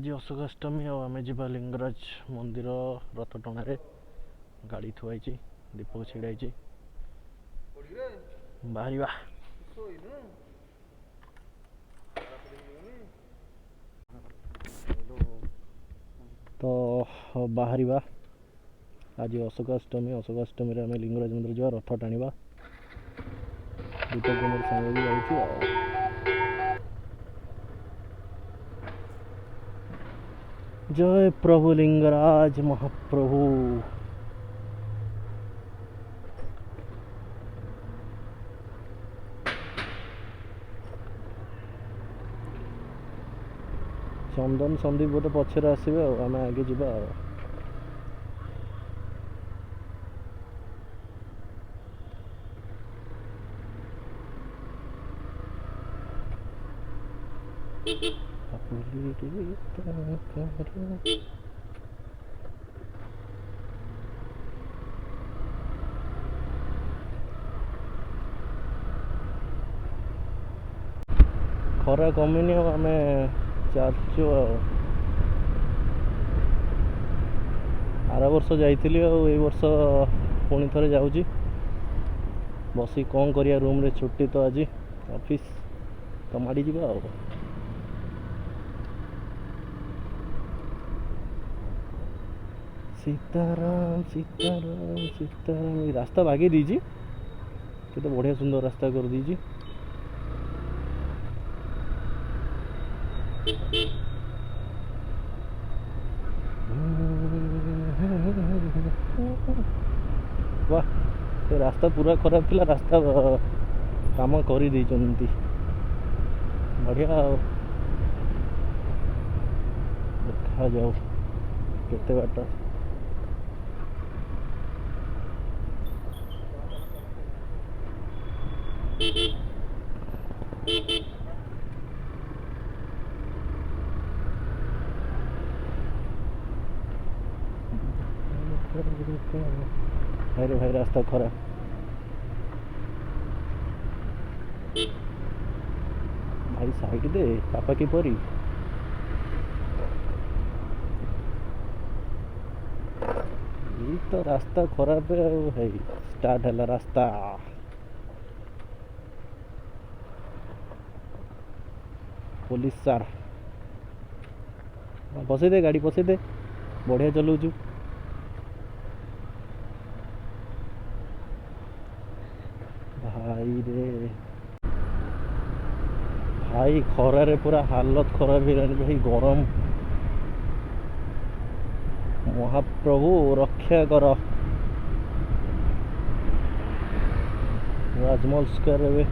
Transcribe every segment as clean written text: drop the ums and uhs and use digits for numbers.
आज अशोकाष्टमी आम जा लिंगराज मंदिर रथ टणारे गाड़ी थुआई दीपक छिड़ाई बाहर तो बाहर आज अशोकाष्टमी आम लिंगराज मंदिर जा रथ टाणा दीपक कुमार सांग भी जाऊँ जय प्रभु लिंगराज महाप्रभु। चंदन संदीप बोधे पछरे आसबे आम आगे जा खरा कमिनी आम चलचु आर वर्ष जाइली वर्ष पुणी थे जाऊँगी बसी कौन करिया रूम रे छुट्टी तो आज ऑफिस तो माड़ी जा सीताराम सीताराम सीताराम ये रास्ता बागे दीजिए तो बढ़िया सुंदर रास्ता कर दीजिए। वाह ये रास्ता पूरा खराब थिला रास्ता काम कर दी बढ़िया देखा जाओ केते बाट भाई भाई रास्ता खराब भाई साइड दे पापा की परी ये तो रास्ता खराब है स्टार्ट है रास्ता पुलिस सार पसे दे गाड़ी पसे दे बढ़िया चलाऊँ भाई रे भाई खरा रे पूरा हालत खराब है भाई गरम महाप्रभु रक्षा कर राजमहल स्क्वायर रे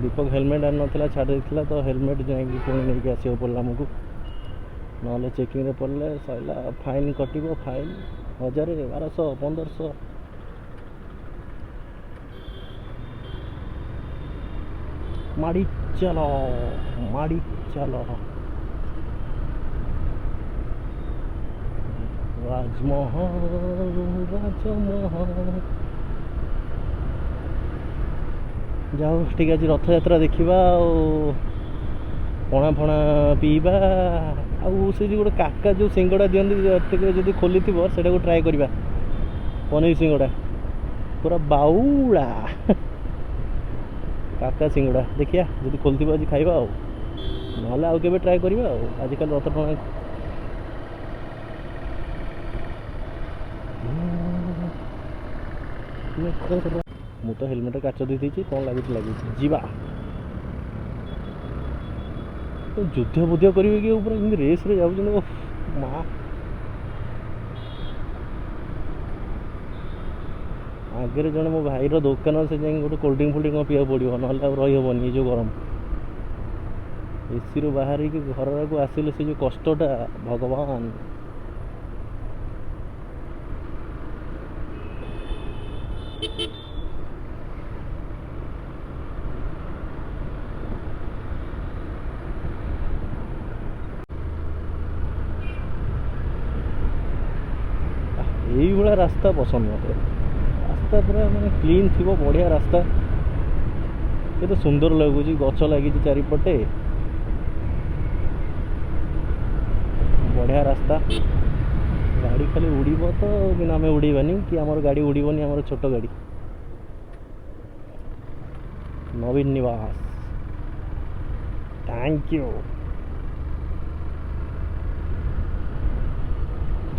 दीपक हेलमेट आन ना छाड़ देता तो हेलमेट जाकि पुणी नहीं आसो पड़ा आमको ना चेकिंग रे पड़े सैला फाइन कटिव फाइन 1000 1200 1500 माड़ी चलो राजमहल जाओ ठीक है रथ यात्रा देखा पणा फणा पीवा से गोटे काका जो सिंगड़ा दिखती जब खोली थी से ट्राए करवा पनीर सिंगड़ा पूरा बाउला काका सिंगड़ा देखिया जब खोलती आज खाइबा ना आउ के ट्राए करवा आजिकल रथ टଣା मु तो हेलमेट काच दी कौन लगे जीवा तो युद्ध बुद्ध करेंगे कि ऊपर रेस रे जाऊँ माँ आगे जन मो भाई दुकान से जाए गोटे कोल्ड ड्रिंक फोल्ड पीवा पड़ो ना रही जो गरम एसी रू बाहर घर को आसिले से जो कष्टा भगवान यही भाया रास्ता पसंद मत रास्ता पूरा माने क्लीन थी बढ़िया रास्ता केते सुंदर लगुच गच लगी चारिपटे बढ़िया रास्ता गाड़ी खाली उड़ीब तो कि आम उड़ानी कि आमर गाड़ी उड़ीबनी आमर छोट गाड़ी नवीन निवास थैंक यू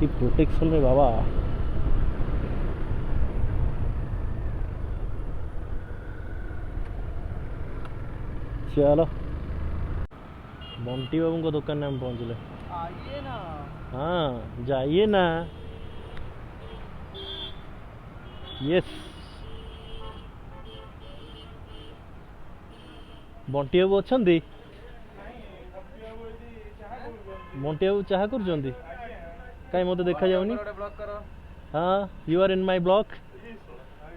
कि प्रोटेक्शन रे बाबा चलो बंटी बाबू को दुकान में हम पहुँचले आइए ना। हाँ जाइए ना यस बंटी बाबू अच्छा बंटी बाबू चाह कर कहीं मत देखा जाऊनी ब्लॉक करो। हाँ you are in my block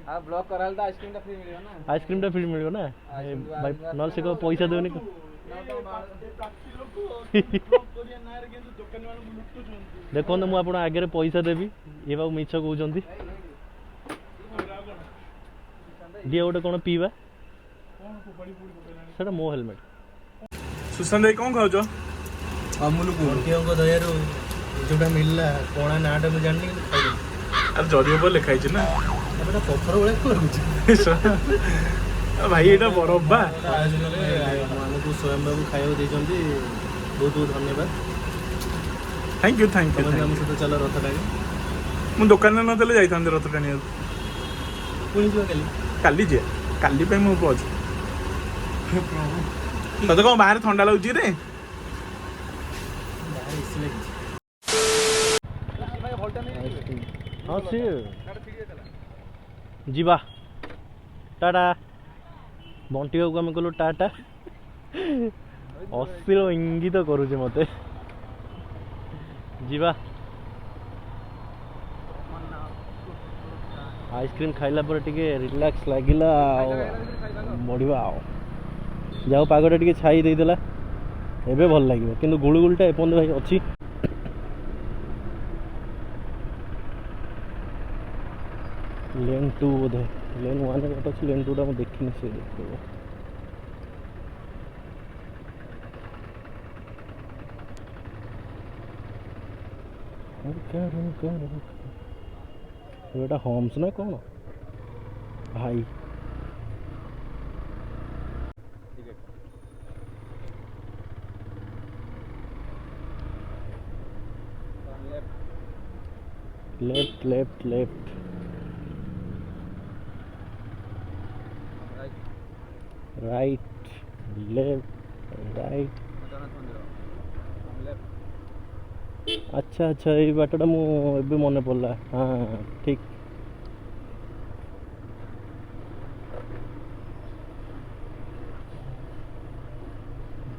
आप ब्लॉक कराल तो आइसक्रीम का फ्री मिलेगा ना। आइसक्रीम टा फ्री मिलियो ना भाई नल से को पैसा देवनी को देखो मु आप आगे पैसा देवी ये बाबू मिछ कहते दिए गोटे कौन पीवा सेटा मो हेलमेट सुशांत भाई कौन खाओ अमूल बंटियों दयारू जोटा मिलला कोणा नाटा को जाननी खाई अरे जरिया पर लिखाई ना एटा पत्थर भले करूची भाई ये बरफा आमको स्वयं बाबू खाइबा देइछंती बहुत बहुत धन्यवाद थैंक यू तमे हम सहित चल रथ टाणी मु दुकान में नतले जाइथांते रथ टाणी पुणी जो काली काली जे काली पे मु पहुंच तते कौन बाहर ठंडा लगुची रे हाँ सी जीवा टाटा बंटी बाबू आम कहलु टाटा अश्लील इंगित करुचे मत जीवा आइसक्रीम खाइला पर टिके रिलैक्स लागिला बढ़िया जाओ पागटा टिके छाई देदेला एबे भल लागिबो किंतु गुळुगुळटा एपन भाई अछि लेन 2 बोधे लेन 1 रे बात अछि लेन 2 टा मैं देखिनि से देखो बेटा होम्स ना कौन भाई left left left right left right अच्छा अच्छा ये बाटटा मुझे मन पड़ा हाँ ठीक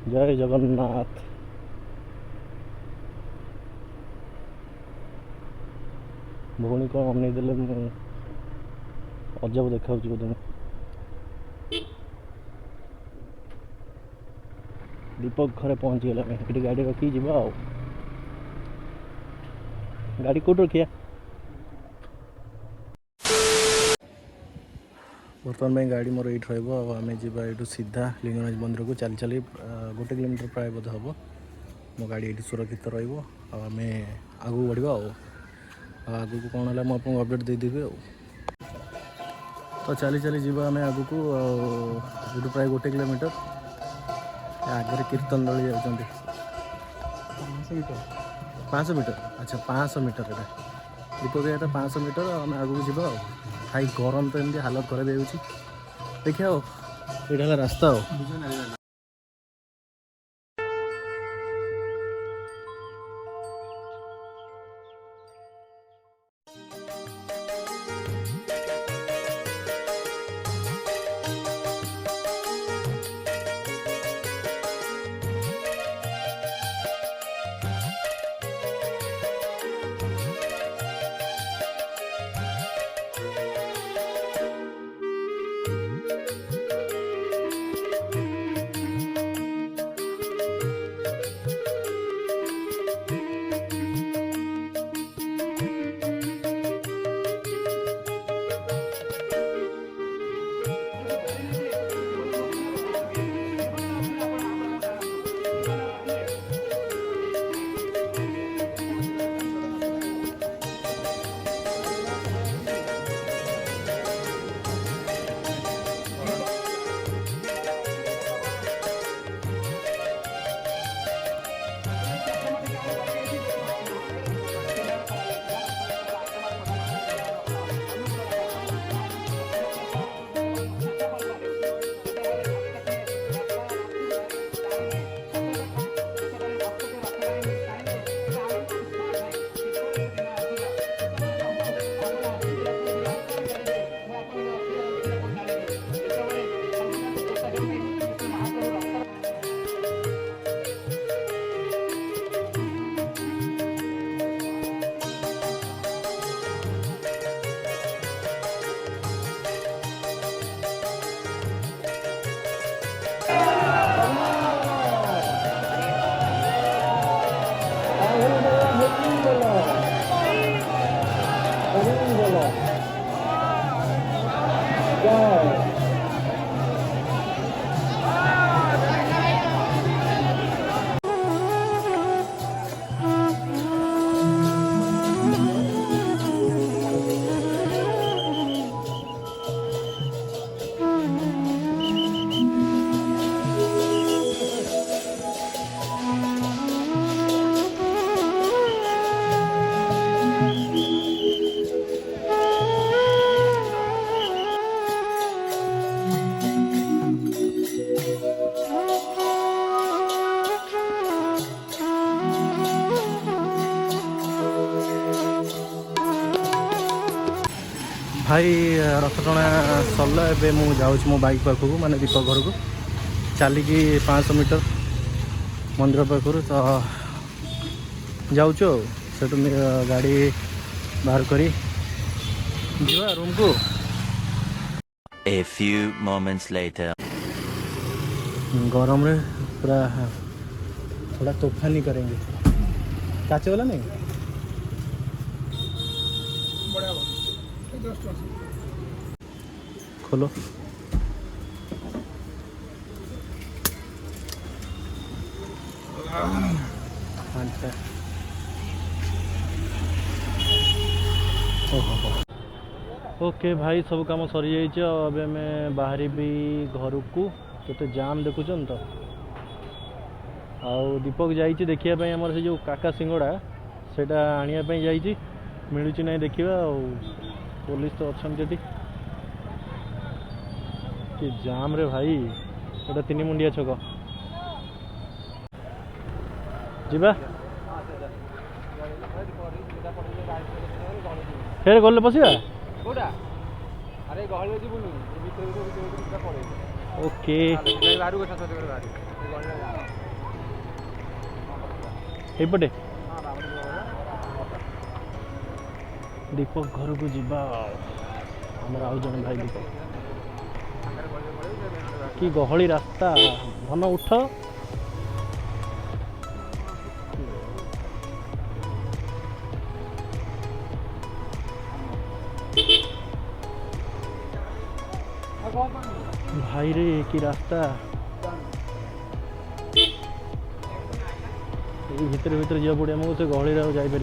जय जगन्नाथ भौणी को अनै देले अजब देखा बोधे दीपक घरे पहुँच गला ये गाड़ी रखी जी गाड़ी कौट रखिया बर्तमान में गाड़ी मोर ये रमें जा ये सीधा लिंगराज मंदिर को चली चली 1 किलोमीटर प्राय बोध हम मो गाड़ी ये सुरक्षित रमें आगू बढ़ा आगू को कौन है मुझे अपडेट देदेवी तो चली चली जा आम आगू को ये प्राय 1 किलोमीटर आगे कीर्तन दली जाती 500 मीटर अच्छा 500 मीटर है दीपक यहाँ 500 मीटर आम आगू जी भाई गरम तो एमती हालत कर देखिए ये रास्ता भाई रथ टଣା सरला एबे मु जाऊँ मो बाइक पाखक माने दीपक घर को चलिकी 500 मीटर मंदिर पाखर तो जाऊँ से गाड़ी बाहर करी जा रूम को। A few moments later. गरम रे पूरा थोड़ा तूफानी करेंगे। काचे वाला नहीं खोलो। अच्छा ओके भाई सब काम सरी जाइए। अब मैं बाहरी भी घर को तो जाम देखुन तो आउ दीपक जाइए देखिए आमर से जो काका सिंगड़ा सेटा आने जाइए मिलूँ ना देखा पुलिस तो अच्छा कि जाम रे भाई एटा 3 मुंडिया छक जीवा फिर गले पशिया अरे गहल जी बुलू ओके बाहर एपटे दीपक घर को जीवा आमर आउ जन भाई दीपक कि गहली रास्ता मन उठ भाई रे कि रास्ता भितर भितर जा पड़े आमको से गहली जापर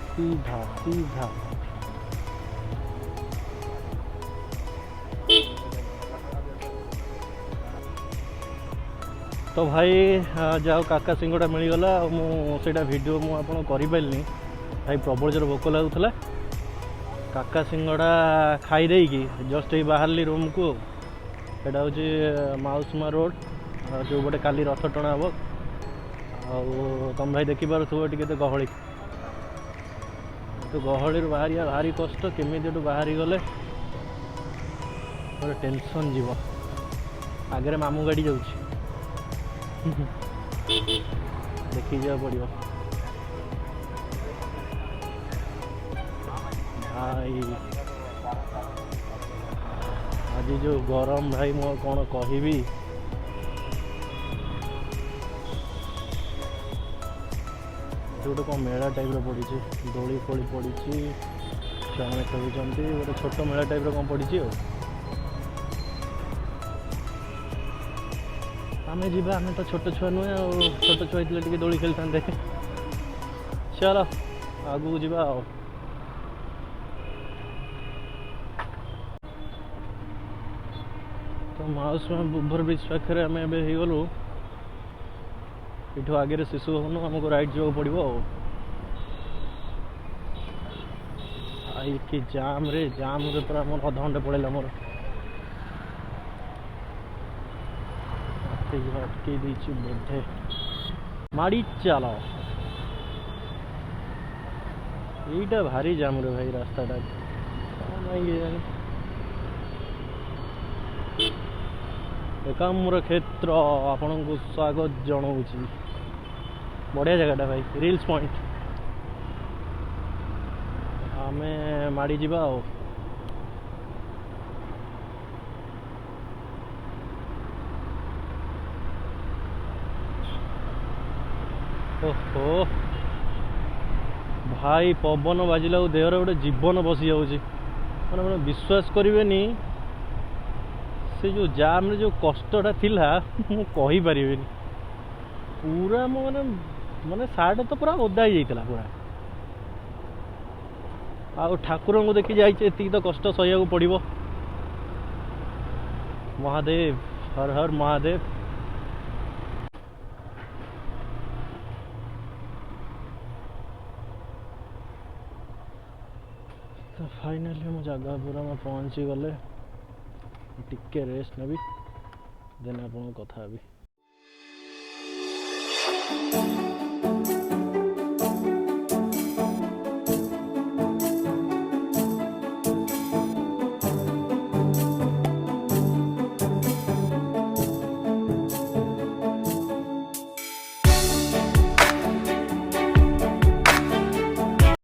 सीधा सीधा तो भाई जाओ काका सिंगड़ा मिलगला मुझे वीडियो मुझे करें भाई प्रबल जोर भोक लगुला काका सिंगड़ा खाईदे कि जस्ट ये बाहरली रूम को यहाँ हूँ माउसमा रोड जो गोटे काली रथ टଣା हम तुम भाई देखिपार टे गहली तो गहली बाहर भारी कष्ट केमी बाहरी गले गोटे टेंशन जीव आगे मामू गाड़ी जाऊँ देखी जा पड़ो भाई आज जो गरम भाई मो कौन कहबी गोटे कौन मेला टाइप पड़ी दोली फोली पड़ी छुआ मैंने खेलुंट गोटे छोट मेला टाइप कौन पड़ी आमे जीवा आमे तो छोट छुआ नुहे छोट छुआ टे दोली खेल था चलो आगू जीवा तो माउस में बुभर बीच पाखे आम गलु ये आगे शिशु भवन आमको राइट जावा पड़ो आई कि जाम रे पूरा मोर अध घंटे पड़ेगा मोर अटके बोधे माड़ी चल यहीटा भारी जाम रे भाई रास्ताटा एकाम्र क्षेत्र आपण को स्वागत जनाऊँ बढ़िया जगह भाई रिल्स पॉइंट आमे माड़ी जीवा ओहो भाई पवन बाजिला देहर गोटे जीवन बसी जाऊँगी मैंने विश्वास करेनि से जो जाम रे जो कष्टटा थिला मु कहि परिबेनी पूरा माने माने सार्ट तो पूरा ओदा ही जाइतला पूरा आ ठाकुर को देखी जाइए एति तो कष्ट सहया पड़ो महादेव हर हर महादेव। तो फाइनली मो जगह पूरा मैं पहुँची गले टिके रेस्ट नेबी देन आपन कथा भी।